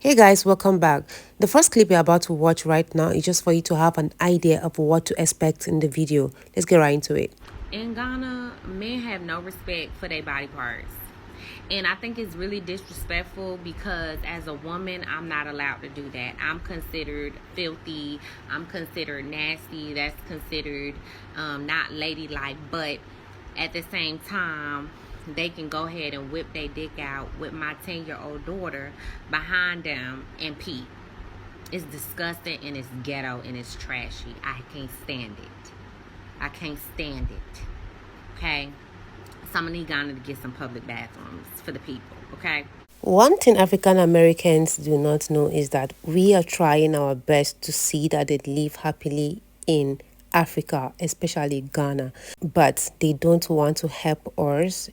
Hey guys, welcome back. The first clip you're about to watch right now is just for you to have an idea of what to expect in the video. Let's get right into it. In Ghana, men have no respect for their body parts. And I think it's really disrespectful because as a woman, I'm not allowed to do that. I'm considered filthy. I'm considered nasty. That's considered not ladylike. But at the same time, they can go ahead and whip their dick out with my 10-year-old daughter behind them and pee. It's disgusting and it's ghetto and it's trashy. I can't stand it. I can't stand it. Okay? Some need Ghana to get some public bathrooms for the people. Okay? One thing African Americans do not know is that we are trying our best to see that they live happily in Africa, especially Ghana, but they don't want to help us,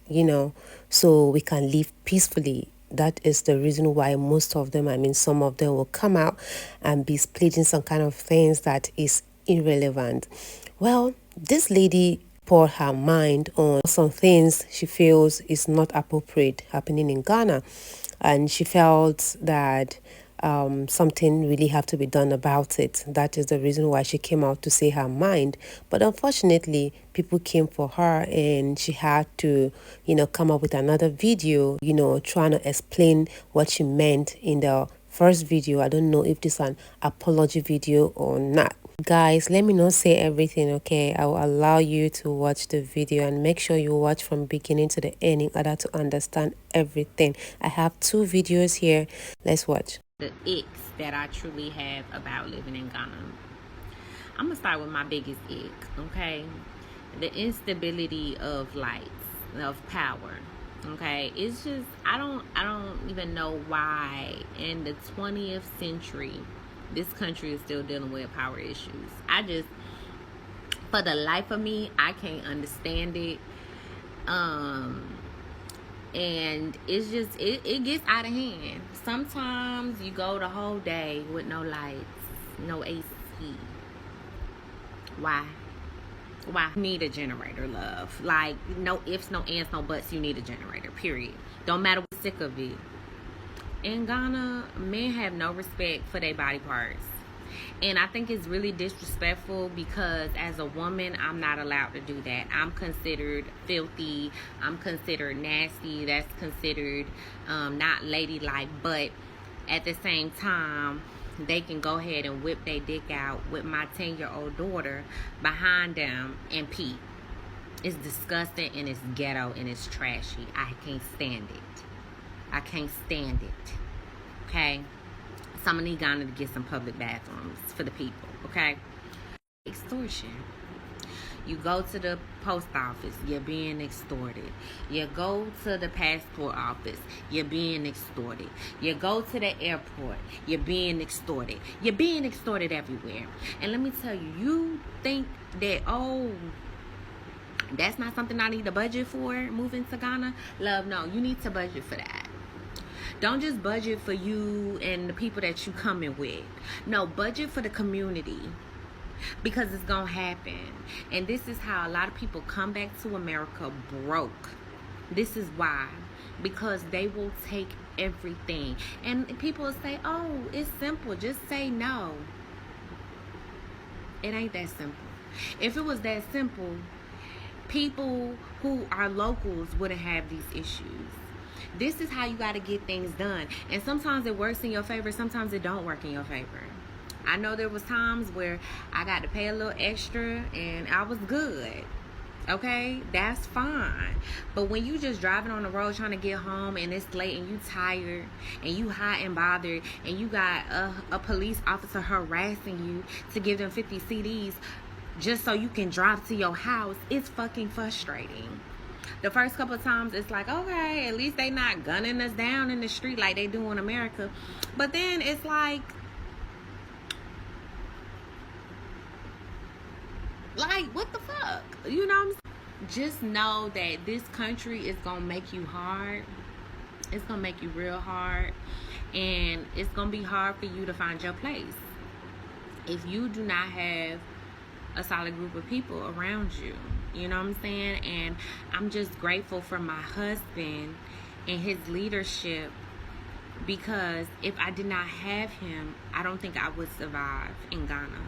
so we can live peacefully. That is the reason why most of them, some of them will come out and be splitting some kind of things that is irrelevant. Well, this lady poured her mind on some things she feels is not appropriate happening in Ghana, and she felt that something really have to be done about it. That is the reason why she came out to say her mind. But unfortunately, people came for her and she had to, come up with another video, trying to explain what she meant in the first video. I don't know if this is an apology video or not. Guys, let me not say everything, okay? I will allow you to watch the video and make sure you watch from beginning to the end in order to understand everything. I have two videos here. Let's watch. The icks that I truly have about living in Ghana. I'm going to start with my biggest ick, okay? The instability of lights, of power. Okay, it's just I don't even know why in the 20th century this country is still dealing with power issues. For the life of me, I can't understand it. And it's just it gets out of hand. Sometimes you go the whole day with no lights, no AC. Why? You need a generator, love. Like, no ifs, no ands, no buts. You need a generator, period. Don't matter what's sick of it. In Ghana, men have no respect for their body parts. And I think it's really disrespectful because as a woman, I'm not allowed to do that. I'm considered filthy. I'm considered nasty. That's considered not ladylike. But at the same time, they can go ahead and whip their dick out with my 10-year-old daughter behind them and pee. It's disgusting and it's ghetto and it's trashy. I can't stand it. I can't stand it. Okay? Some need Ghana to get some public bathrooms for the people. Okay? Extortion. You go to the post office, you're being extorted. You go to the passport office, you're being extorted. You go to the airport, you're being extorted. You're being extorted everywhere. And let me tell you, you think that, that's not something I need to budget for moving to Ghana? Love, no, you need to budget for that. Don't just budget for you and the people that you coming with. No, budget for the community. Because it's gonna happen. And this is how a lot of people come back to America broke. This is why. Because they will take everything. And people will say, oh, it's simple, just say no. It ain't that simple. If it was that simple, people who are locals wouldn't have these issues. This is how you got to get things done. And sometimes it works in your favor, sometimes it don't work in your favor. I know there was times where I got to pay a little extra and I was good. Okay, that's fine. But when you just driving on the road trying to get home and it's late and you tired and you hot and bothered and you got a police officer harassing you to give them 50 CDs just so you can drive to your house, it's fucking frustrating. The first couple of times it's like, okay, at least they not gunning us down in the street like they do in America. But then it's like what the fuck? You know what I'm saying? Just know that this country is gonna make you hard. It's gonna make you real hard. And it's gonna be hard for you to find your place if you do not have a solid group of people around you. You know what I'm saying? And I'm just grateful for my husband and his leadership because if I did not have him, I don't think I would survive in Ghana.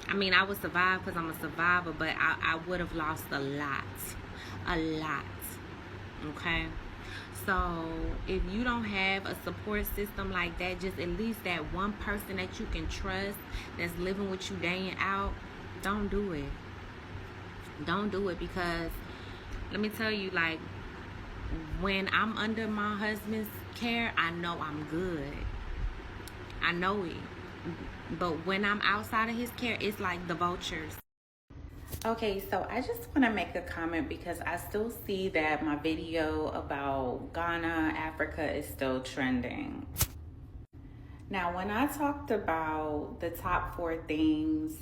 I mean, I would survive because I'm a survivor, but I would have lost a lot. A lot. Okay? So, if you don't have a support system like that, just at least that one person that you can trust that's living with you day and out, don't do it. Don't do it, because let me tell you, like, when I'm under my husband's care, I know I'm good. I know it. But when I'm outside of his care, it's like the vultures. Okay, so I just want to make a comment because I still see that my video about Ghana, Africa is still trending. Now, when I talked about the top 4 things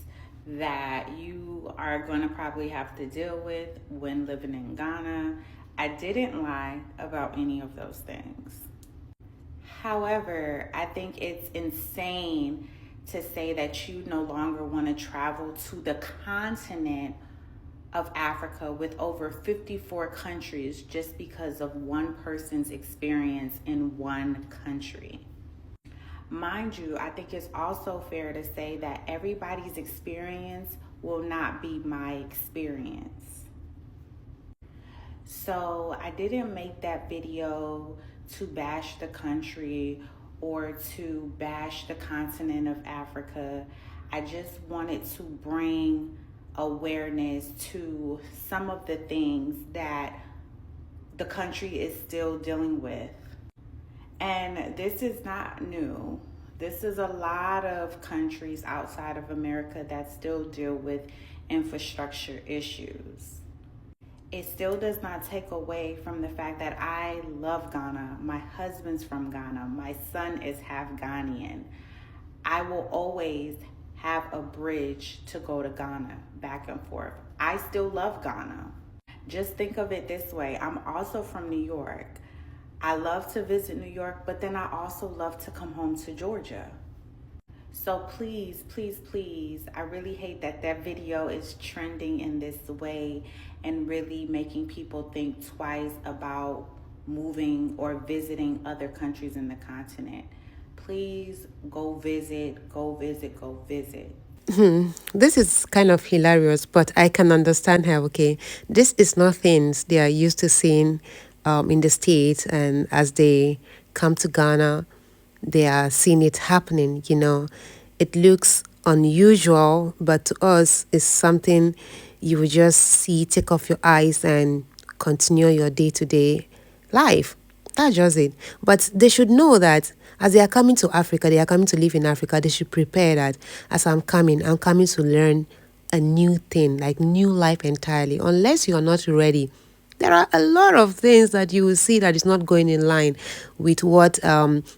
that you are going to probably have to deal with when living in Ghana, I didn't lie about any of those things. However, I think it's insane to say that you no longer want to travel to the continent of Africa with over 54 countries just because of one person's experience in one country. Mind you, I think it's also fair to say that everybody's experience will not be my experience. So I didn't make that video to bash the country or to bash the continent of Africa. I just wanted to bring awareness to some of the things that the country is still dealing with. And this is not new. This is a lot of countries outside of America that still deal with infrastructure issues. It still does not take away from the fact that I love Ghana. My husband's from Ghana. My son is half Ghanaian. I will always have a bridge to go to Ghana back and forth. I still love Ghana. Just think of it this way. I'm also from New York. I love to visit New York, but then I also love to come home to Georgia. So please, please, please, I really hate that that video is trending in this way and really making people think twice about moving or visiting other countries in the continent. Please go visit, go visit, go visit. This is kind of hilarious, but I can understand her. Okay, this is not things they are used to seeing in the States, and as they come to Ghana, they are seeing it happening. It looks unusual, but to us, it's something you would just see, take off your eyes, and continue your day-to-day life. That's just it. But they should know that as they are coming to Africa, they are coming to live in Africa, they should prepare that as I'm coming to learn a new thing, like new life entirely. Unless you are not ready, there are a lot of things that you will see that is not going in line with what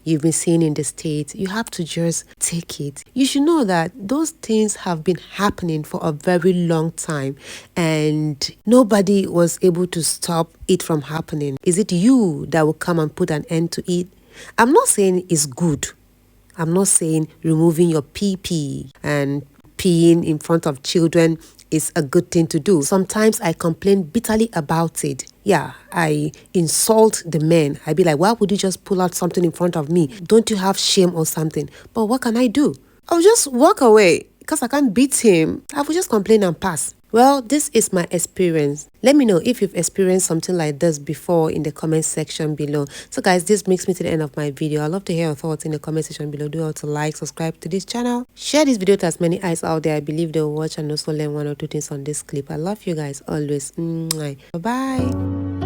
you've been seeing in the States. You have to just take it. You should know that those things have been happening for a very long time and nobody was able to stop it from happening. Is it you that will come and put an end to it? I'm not saying it's good. I'm not saying removing your PP and peeing in front of children is a good thing to do. Sometimes I complain bitterly about it. Yeah, I insult the men. I be like, why would you just pull out something in front of me? Don't you have shame or something? But what can I do? I'll just walk away because I can't beat him. I will just complain and pass. Well, this is my experience. Let me know if you've experienced something like this before in the comment section below. So guys, this brings me to the end of my video. I'd love to hear your thoughts in the comment section below. Do also like, subscribe to this channel. Share this video to as many eyes out there. I believe they'll watch and also learn one or two things on this clip. I love you guys always. Bye-bye.